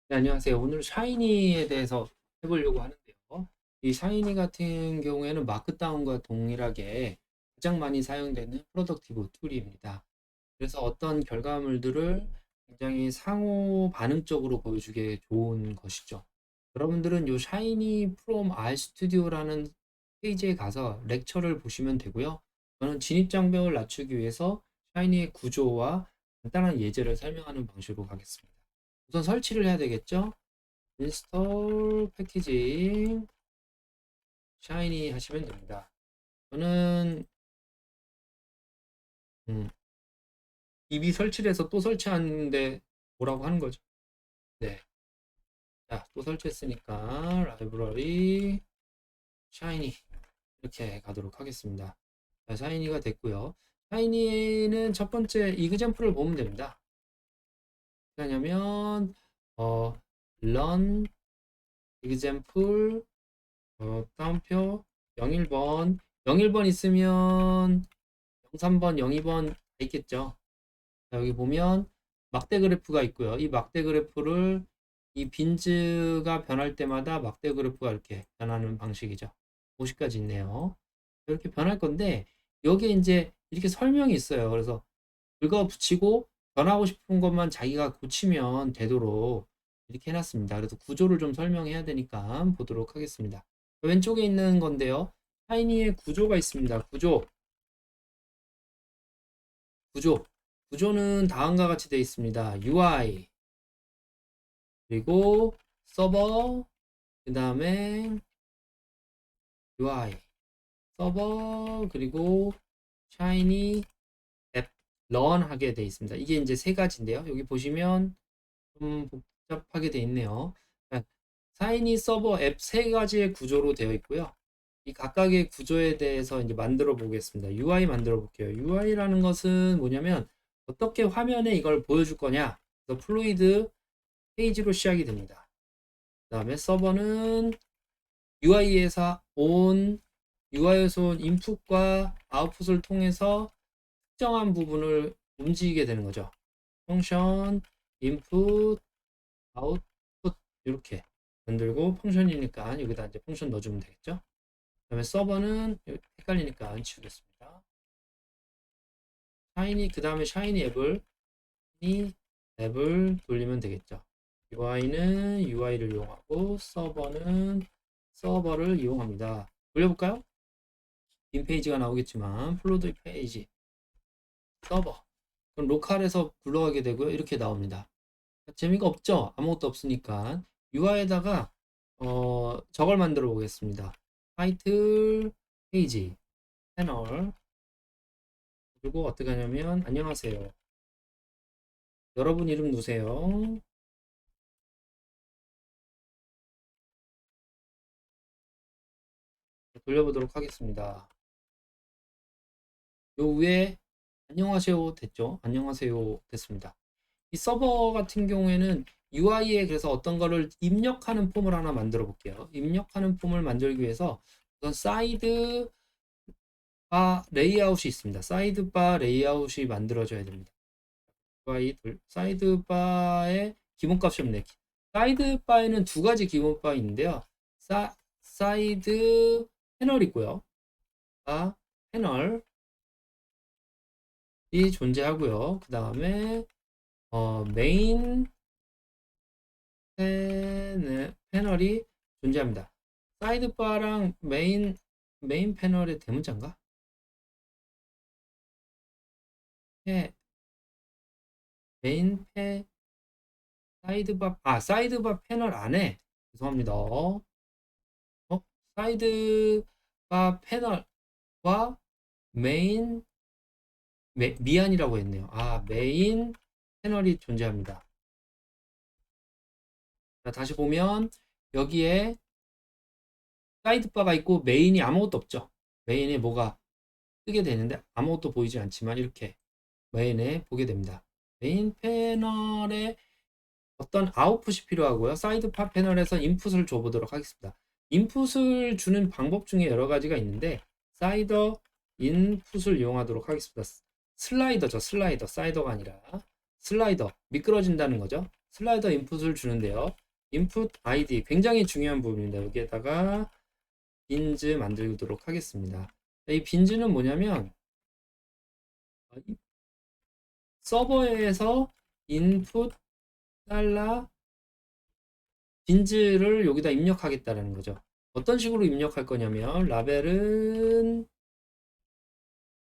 네, 안녕하세요. 오늘 샤이니에 대해서 해보려고 하는데요. 이 샤이니 같은 경우에는 마크다운과 동일하게 가장 많이 사용되는 프로덕티브 툴입니다. 그래서 어떤 결과물들을 굉장히 상호 반응적으로 보여주기에 좋은 것이죠. 여러분들은 이 샤이니 from R 스튜디오라는 페이지에 가서 렉처를 보시면 되고요. 저는 진입장벽을 낮추기 위해서 샤이니의 구조와 간단한 예제를 설명하는 방식으로 가겠습니다. 우선 설치를 해야 되겠죠? 인스톨 패키징 샤이니 하시면 됩니다. 저는 음, 이미 설치를 해서 또 설치하는데 뭐라고 하는 거죠? 네. 자, 또 설치했으니까 라이브러리 샤이니 이렇게 가도록 하겠습니다. 자, 샤이니가 됐고요. 샤이니는 첫 번째 이그젠플을 보면 됩니다. 뭐냐면 run example 다운표 01번 01번 있으면 03번, 02번 있겠죠. 자, 여기 보면 막대 그래프가 있고요. 이 막대 그래프를 이 빈즈가 변할 때마다 막대 그래프가 이렇게 변하는 방식이죠. 50까지 있네요. 이렇게 변할 건데 여기에 이제 이렇게 설명이 있어요. 그래서 긁어 붙이고 변하고 싶은 것만 자기가 고치면 되도록 이렇게 해놨습니다. 그래서 구조를 좀 설명해야 되니까 보도록 하겠습니다. 왼쪽에 있는 건데요. 샤이니의 구조가 있습니다. 구조. 구조는 다음과 같이 되어 있습니다. UI, 그리고 서버, 그 다음에 UI, 서버, 그리고 샤이니 앱, 런 하게 되어 있습니다. 이게 이제 세 가지인데요. 여기 보시면 좀 복잡하게 되어 있네요. 샤이니 서버 앱 세 가지의 구조로 되어 있고요. 이 각각의 구조에 대해서 이제 만들어 보겠습니다. UI 만들어 볼게요. UI라는 것은 뭐냐면 어떻게 화면에 이걸 보여줄 거냐. 그래서 플루이드 페이지로 시작이 됩니다. 그 다음에 서버는 UI에서 온 UI에서 온 인풋과 아웃풋을 통해서 특정한 부분을 움직이게 되는 거죠. 펑션, 인풋, 아웃풋 이렇게 만들고 펑션이니까 여기다 이제 펑션 넣어주면 되겠죠. 그 다음에 서버는 헷갈리니까 지우겠습니다. 샤이니 그 다음에 샤이니 앱을 돌리면 되겠죠. UI는 UI를 이용하고 서버는 서버를 이용합니다. 돌려볼까요? 빈 페이지가 나오겠지만 플로드 페이지 서버 그럼 로컬에서 굴러가게 되고요. 이렇게 나옵니다. 재미가 없죠? 아무것도 없으니까 UI에다가 저걸 만들어 보겠습니다. 타이틀 페이지 패널 그리고 어떻게 하냐면 안녕하세요. 여러분 이름 누세요. 돌려보도록 하겠습니다. 요 위에 안녕하세요 됐죠? 안녕하세요 됐습니다. 이 서버 같은 경우에는 UI에 그래서 어떤 거를 입력하는 폼을 하나 만들어 볼게요. 입력하는 폼을 만들기 위해서 우선 사이드 바 레이아웃이 있습니다. 사이드 바 레이아웃이 만들어져야 됩니다. UI 사이드 바의 기본값이 없네. 사이드 바에는 두 가지 기본 바가 있는데요. 사이드 패널이 있고요. 패널이 존재하고요. 그 다음에 메인 패널이 존재합니다. 사이드바랑 메인 패널의 대문자인가? 네, 메인 패 사이드바 패널 안에 죄송합니다. 사이드바 패널과 메인 미안이라고 했네요. 메인 패널이 존재합니다. 자, 다시 보면 여기에 사이드바가 있고 메인이 아무것도 없죠. 메인에 뭐가 뜨게 되는데 아무것도 보이지 않지만 이렇게 메인에 보게 됩니다. 메인 패널에 어떤 아웃풋이 필요하고요. 사이드바 패널에서 인풋을 줘보도록 하겠습니다. 인풋을 주는 방법 중에 여러 가지가 있는데 사이더 인풋을 이용하도록 하겠습니다. 슬라이더죠. 사이더가 아니라 슬라이더 미끄러진다는 거죠. 슬라이더 인풋을 주는데요. 인풋 아이디 굉장히 중요한 부분입니다. 여기에다가 빈즈 만들도록 하겠습니다. 이 빈즈는 뭐냐면 서버에서 인풋 달러 빈즈를 여기다 입력하겠다는 거죠. 어떤 식으로 입력할 거냐면 라벨은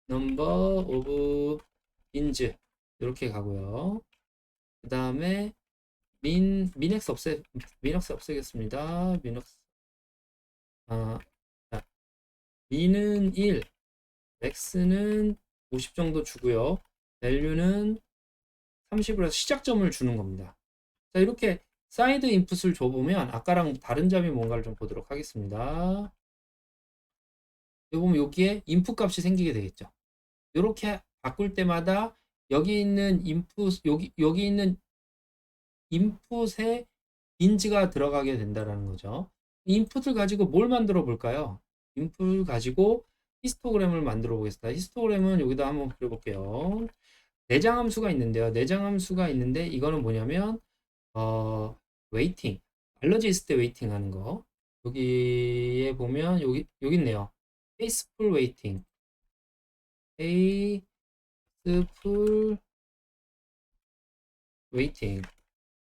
넘버 오브 빈즈 이렇게 가고요. 그 다음에 미넥스 없애겠습니다. 미넥스 자, 민은 1, 맥스는 50 정도 주고요. 밸류는 30으로 해서 시작점을 주는 겁니다. 자, 이렇게 사이드 인풋을 줘보면 아까랑 다른 점이 뭔가를 좀 보도록 하겠습니다. 여기 보면 여기에 인풋 값이 생기게 되겠죠. 이렇게 바꿀 때마다 여기 있는 여기 있는 인풋에 빈즈가 들어가게 된다는 거죠. 인풋을 가지고 뭘 만들어 볼까요? 인풋을 가지고 히스토그램을 만들어 보겠습니다. 히스토그램은 여기다 한번 그려볼게요. 내장 함수가 있는데요. 내장 함수가 있는데 이거는 뭐냐면 웨이팅 알러지 있을 때 웨이팅 하는 거. 여기에 보면 여기 있네요. 페이스풀 웨이팅 페이스풀 웨이팅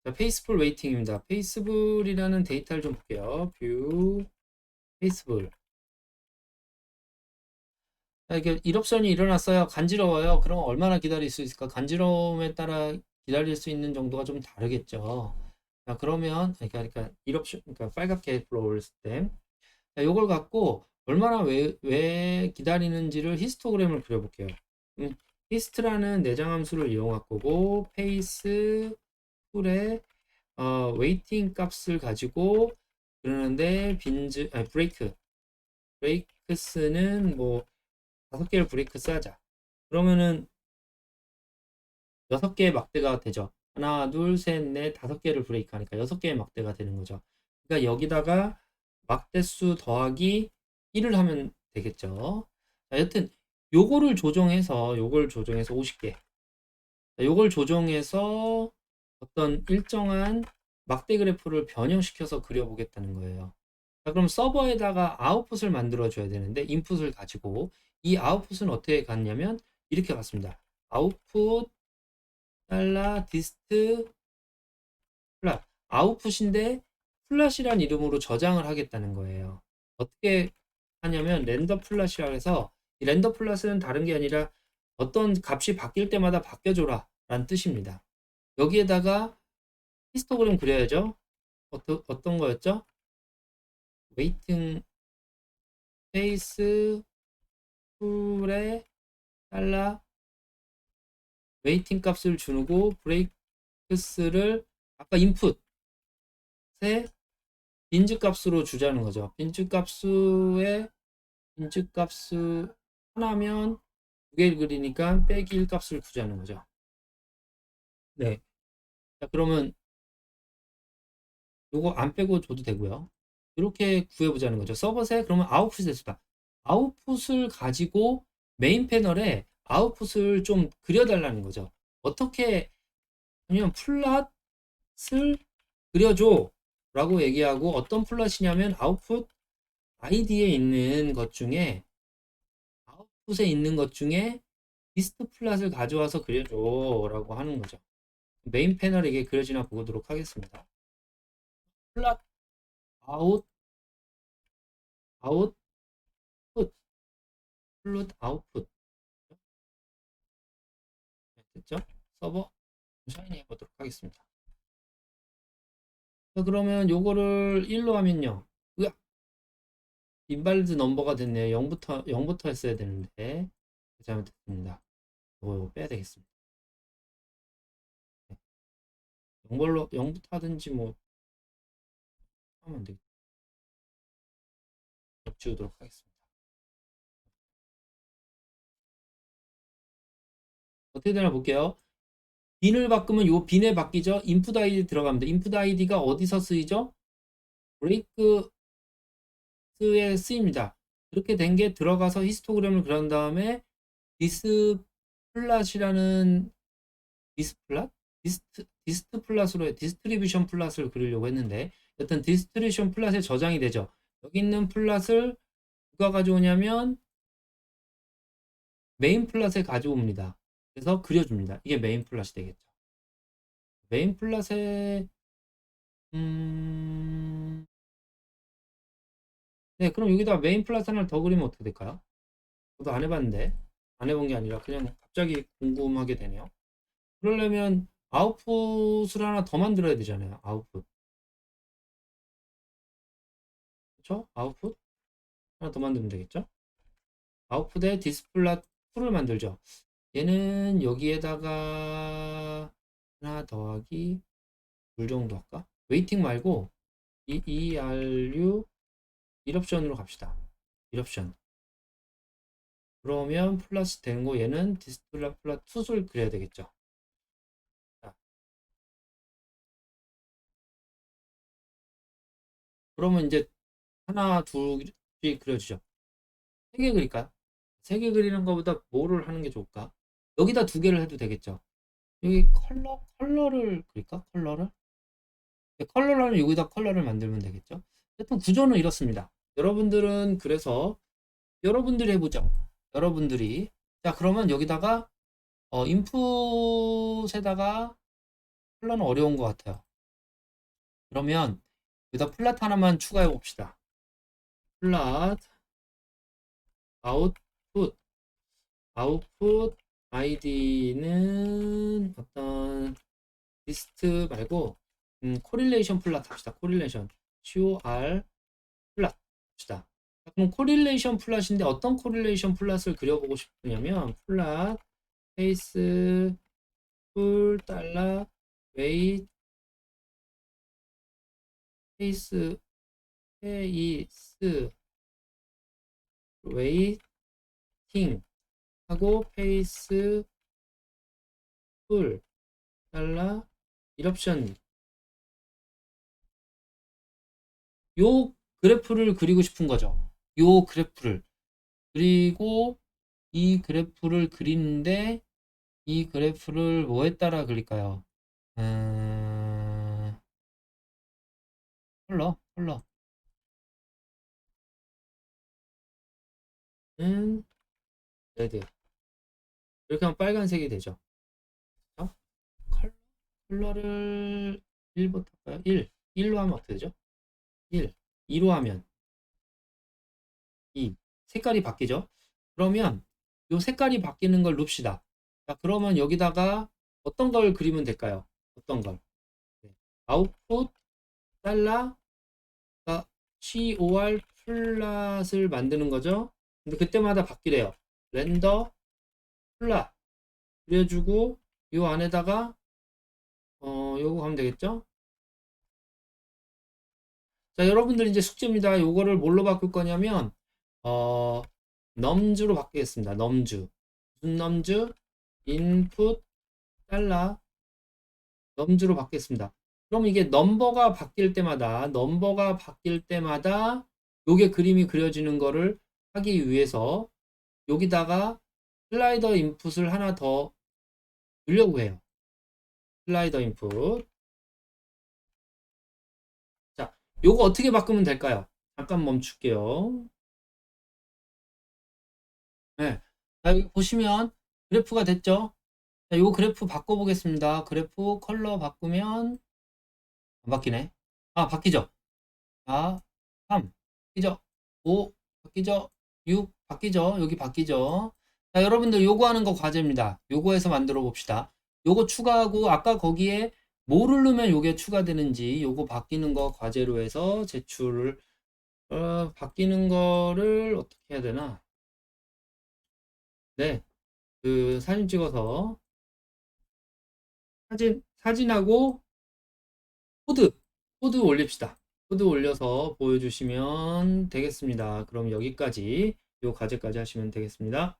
자, 페이스풀 웨이팅입니다. 페이스풀이라는 데이터를 좀 볼게요. 뷰 페이스풀 이게 1옵션이 일어났어요. 간지러워요. 그럼 얼마나 기다릴 수 있을까? 간지러움에 따라 기다릴 수 있는 정도가 좀 다르겠죠. 자, 그러면 그러니까 1옵션 그러니까 빨갛게 불어올 때 자, 요걸 갖고 얼마나 왜 기다리는지를 히스토그램을 그려볼게요. 히스트라는 내장 함수를 이용할 거고 페이스 풀의 웨이팅 값을 가지고 그러는데 빈즈 아니 브레이크스는 뭐 5개를 브레이크스 하자. 그러면은 6개의 막대가 되죠. 하나, 둘, 셋, 넷, 5개를 브레이크 하니까 6개의 막대가 되는 거죠. 그러니까 여기다가 막대수 더하기 1을 하면 되겠죠. 자, 여튼 요걸 조정해서 50개. 요걸 조정해서 어떤 일정한 막대 그래프를 변형시켜서 그려보겠다는 거예요. 자, 그럼 서버에다가 아웃풋을 만들어 줘야 되는데 인풋을 가지고 이 아웃풋은 어떻게 갔냐면 이렇게 갔습니다. 아웃풋 달러 디스트 플랫 아웃풋인데 플랫이란 이름으로 저장을 하겠다는 거예요. 어떻게 하냐면 렌더 플랫이라 해서 이 렌더 플랫은 다른 게 아니라 어떤 값이 바뀔 때마다 바뀌어줘라 라는 뜻입니다. 여기에다가 히스토그램 그려야죠. 어떤 거였죠? 웨이팅 페이스 풀에 달러 웨이팅 값을 주고 브레이크스를 아까 인풋에 빈즈 값으로 주자는 거죠. 빈즈 값수 하나면 2개 그리니까 빼기 1 값을 구자는 거죠. 네. 자, 그러면 요거 안 빼고 줘도 되고요. 이렇게 구해보자는 거죠. 서버세 그러면 아웃풋이 됐습니다. 아웃풋을 가지고 메인 패널에 아웃풋을 좀 그려달라는 거죠. 어떻게 하면 플랫을 그려줘 라고 얘기하고 어떤 플랫이냐면 아웃풋 아이디에 있는 것 중에 아웃풋에 있는 것 중에 리스트 플랫을 가져와서 그려줘 라고 하는 거죠. 메인 패널에게 그려지나 보도록 하겠습니다. 플랫 아웃 아웃풋 플롯 아웃풋 됐죠? 서버 샤이니 해보도록 하겠습니다. 자, 그러면 요거를 1로 하면요. 으악! 인발리드 넘버가 됐네요. 0부터 했어야 되는데 잘못했습니다. 요거 빼야 되겠습니다. 0부터 하든지 뭐 하면 되겠다. 지우도록 하겠습니다. 어떻게 되나 볼게요. 빈을 바꾸면 요 빈에 바뀌죠. 인풋 아이디 들어갑니다. 인풋 아이디가 어디서 쓰이죠? 브레이크스에 쓰입니다. 이렇게 된 게 들어가서 히스토그램을 그린 다음에 디스플랫이라는 디스플랫? 디스트리뷰션 플랫을 그리려고 했는데, 여튼 디스트리뷰션 플랫에 저장이 되죠. 여기 있는 플랫을 누가 가져오냐면 메인 플랫에 가져옵니다. 그래서 그려줍니다. 이게 메인 플랫이 되겠죠. 메인 플랫에 네, 그럼 여기다 메인 플랫 하나를 더 그리면 어떻게 될까요? 저도 안 해봤는데, 안 해본 게 아니라 그냥 갑자기 궁금하게 되네요. 그러려면 아웃풋을 하나 더 만들어야 되잖아요. 아웃풋. 그쵸? 아웃풋 하나 더 만들면 되겠죠? 아웃풋에 디스플라 2를 만들죠. 얘는 여기에다가 하나 더하기 둘 정도 할까? 웨이팅 말고 ERU 1옵션으로 갑시다. 1옵션. 그러면 플러스 되는 거 얘는 디스플라 플라 2를 그려야 되겠죠. 자, 그러면 이제 하나 둘씩 그려주죠. 세 개 그릴까요? 세 개 그리는 것보다 뭐를 하는 게 좋을까? 여기다 두 개를 해도 되겠죠. 여기 컬러를 그릴까? 컬러를? 네, 컬러를 하면 여기다 컬러를 만들면 되겠죠. 하여튼 구조는 이렇습니다. 여러분들은 그래서 여러분들이 해보죠. 여러분들이. 자, 그러면 여기다가 인풋에다가 컬러는 어려운 것 같아요. 그러면 여기다 플랫 하나만 추가해 봅시다. 플랫 아웃풋 아이디는 어떤 리스트 말고 코릴레이션 플랫 합시다. 코릴레이션 COR 플랫 합시다. 그럼 코릴레이션 플랫인데 어떤 코릴레이션 플랫을 그려보고 싶으냐면 플랫 페이스 풀 달러 웨이트 페이스 웨이팅 하고 페이스 풀 달러 1옵션 요 그래프를 그리고 싶은 거죠. 요 그래프를 그리고 이 그래프를 그리는데 이 그래프를 뭐에 따라 그릴까요? 컬러는 레드 이렇게 하면 빨간색이 되죠. 어? 컬러를 1부터 할까요? 1로 하면 어떻게 되죠? 1 2로 하면 2 색깔이 바뀌죠. 그러면 요 색깔이 바뀌는 걸 룹시다. 자, 그러면 여기다가 어떤 걸 그리면 될까요? 어떤 걸? 네. 아웃풋 달러 COR 플랫을 만드는 거죠. 근데 그때마다 바뀌래요. 렌더 플랫 그려주고 요 안에다가 요거 하면 되겠죠? 자, 여러분들 이제 숙제입니다. 요거를 뭘로 바꿀 거냐면 넘즈로 바꾸겠습니다. 넘즈. 무슨 넘즈? 인풋 달러 넘즈로 바뀌겠습니다. 그럼 이게 넘버가 바뀔 때마다 요게 그림이 그려지는 거를 하기 위해서 여기다가 슬라이더 인풋을 하나 더 넣으려고 해요. 슬라이더 인풋. 자, 요거 어떻게 바꾸면 될까요? 잠깐 멈출게요. 네. 자, 여기 보시면 그래프가 됐죠? 자, 요 그래프 바꿔보겠습니다. 그래프 컬러 바꾸면 안 바뀌네. 아, 바뀌죠? 자, 3 바뀌죠? 5 바뀌죠? 6 바뀌죠? 여기 바뀌죠? 자, 여러분들 요거 하는 거 과제입니다. 요거에서 만들어 봅시다. 요거 추가하고 아까 거기에 뭐를 넣으면 요게 추가되는지 요거 바뀌는 거 과제로 해서 제출을 바뀌는 거를 어떻게 해야 되나? 네. 그 사진 찍어서 사진하고 코드 코드 올립시다. 코드 올려서 보여주시면 되겠습니다. 그럼 여기까지 요 과제까지 하시면 되겠습니다.